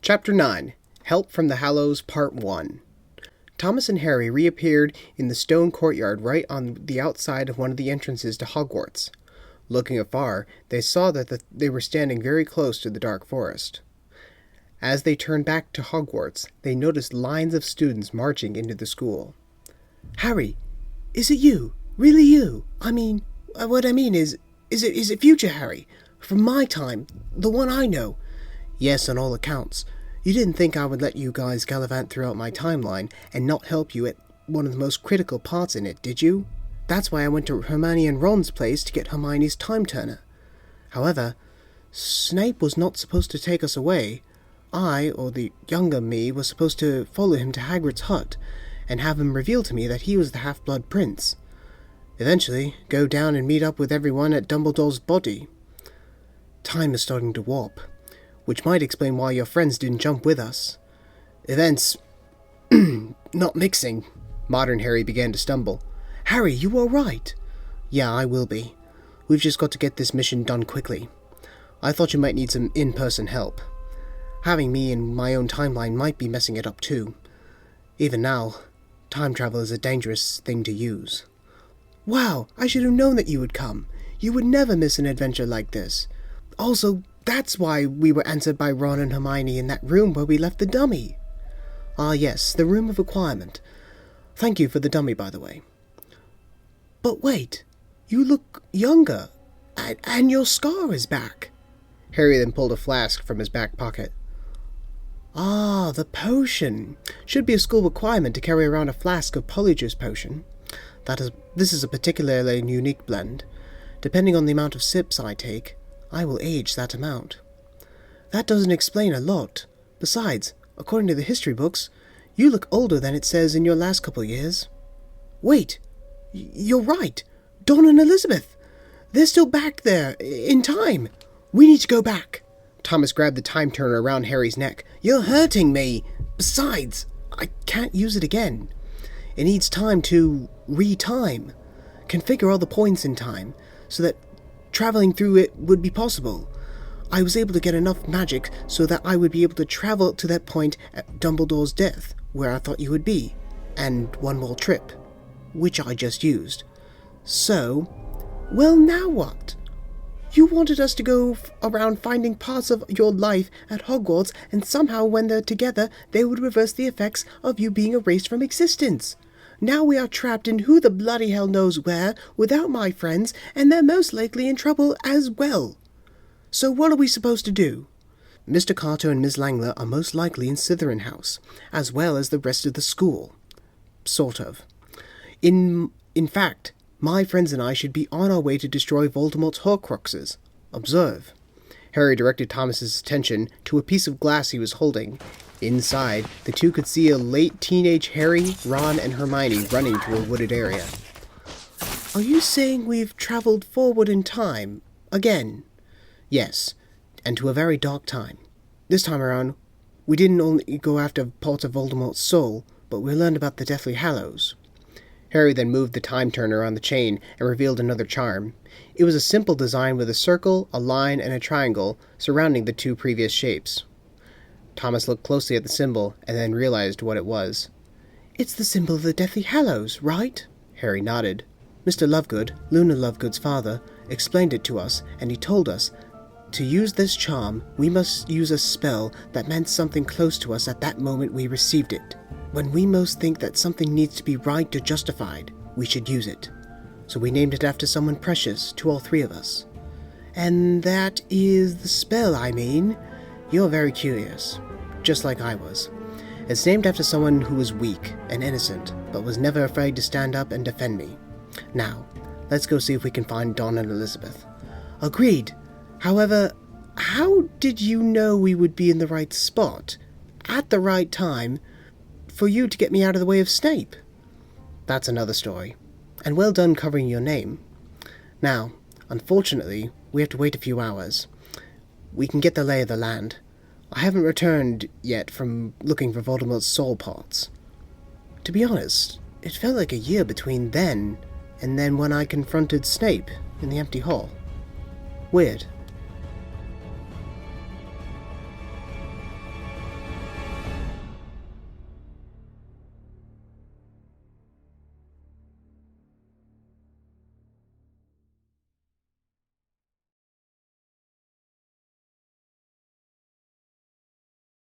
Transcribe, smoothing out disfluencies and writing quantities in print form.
Chapter 9. Help from the Hallows, Part 1. Thomas and Harry reappeared in the stone courtyard right on the outside of one of the entrances to Hogwarts. Looking afar, they saw that they were standing very close to the dark forest. As they turned back to Hogwarts, they noticed lines of students marching into the school. Harry, is it you? Really you? What I mean is it future Harry? From my time, the one I know? Yes, on all accounts. You didn't think I would let you guys gallivant throughout my timeline and not help you at one of the most critical parts in it, did you? That's why I went to Hermione and Ron's place to get Hermione's time turner. However, Snape was not supposed to take us away. I, or the younger me, was supposed to follow him to Hagrid's hut and have him reveal to me that he was the half-blood prince. Eventually, go down and meet up with everyone at Dumbledore's body. Time is starting to warp, which might explain why your friends didn't jump with us. Events not mixing. Modern Harry began to stumble. Harry, you are right. Yeah, I will be. We've just got to get this mission done quickly. I thought you might need some in-person help. Having me in my own timeline might be messing it up too. Even now, time travel is a dangerous thing to use. Wow, I should have known that you would come. You would never miss an adventure like this. Also, that's why we were answered by Ron and Hermione in that room where we left the dummy. Ah yes, the room of requirement. Thank you for the dummy, by the way. But wait, you look younger, and your scar is back. Harry then pulled a flask from his back pocket. Ah, the potion. Should be a school requirement to carry around a flask of Polyjuice potion. This is a particularly unique blend. Depending on the amount of sips I take, I will age that amount. That doesn't explain a lot. Besides, according to the history books, you look older than it says in your last couple years. Wait, you're right. Dawn and Elizabeth. They're still back there, in time. We need to go back. Thomas grabbed the time turner around Harry's neck. You're hurting me. Besides, I can't use it again. It needs time to re-time. Configure all the points in time, so that traveling through it would be possible. I was able to get enough magic so that I would be able to travel to that point at Dumbledore's death, where I thought you would be, and one more trip, which I just used. So, well, now what? You wanted us to go around finding parts of your life at Hogwarts, and somehow when they're together, they would reverse the effects of you being erased from existence. Now we are trapped in who the bloody hell knows where, without my friends, and they're most likely in trouble as well. So what are we supposed to do? Mr. Carter and Miss Langler are most likely in Slytherin House, as well as the rest of the school. Sort of. In fact, my friends and I should be on our way to destroy Voldemort's Horcruxes. Observe. Harry directed Thomas's attention to a piece of glass he was holding. Inside, the two could see a late teenage Harry, Ron, and Hermione running to a wooded area. Are you saying we've traveled forward in time, again? Yes, and to a very dark time. This time around, we didn't only go after parts of Voldemort's soul, but we learned about the Deathly Hallows. Harry then moved the time turner on the chain and revealed another charm. It was a simple design with a circle, a line, and a triangle surrounding the two previous shapes. Thomas looked closely at the symbol and then realized what it was. It's the symbol of the Deathly Hallows, right? Harry nodded. Mr. Lovegood, Luna Lovegood's father, explained it to us, and he told us to use this charm, we must use a spell that meant something close to us at that moment we received it. When we most think that something needs to be right or justified, we should use it. So we named it after someone precious to all three of us. And that is the spell, I mean. You're very curious, just like I was. It's named after someone who was weak and innocent, but was never afraid to stand up and defend me. Now, let's go see if we can find Dawn and Elizabeth. Agreed. However, how did you know we would be in the right spot, at the right time, for you to get me out of the way of Snape? That's another story. And well done covering your name. Now, unfortunately, we have to wait a few hours. We can get the lay of the land. I haven't returned yet from looking for Voldemort's soul parts. To be honest, it felt like a year between then and when I confronted Snape in the empty hall. Weird.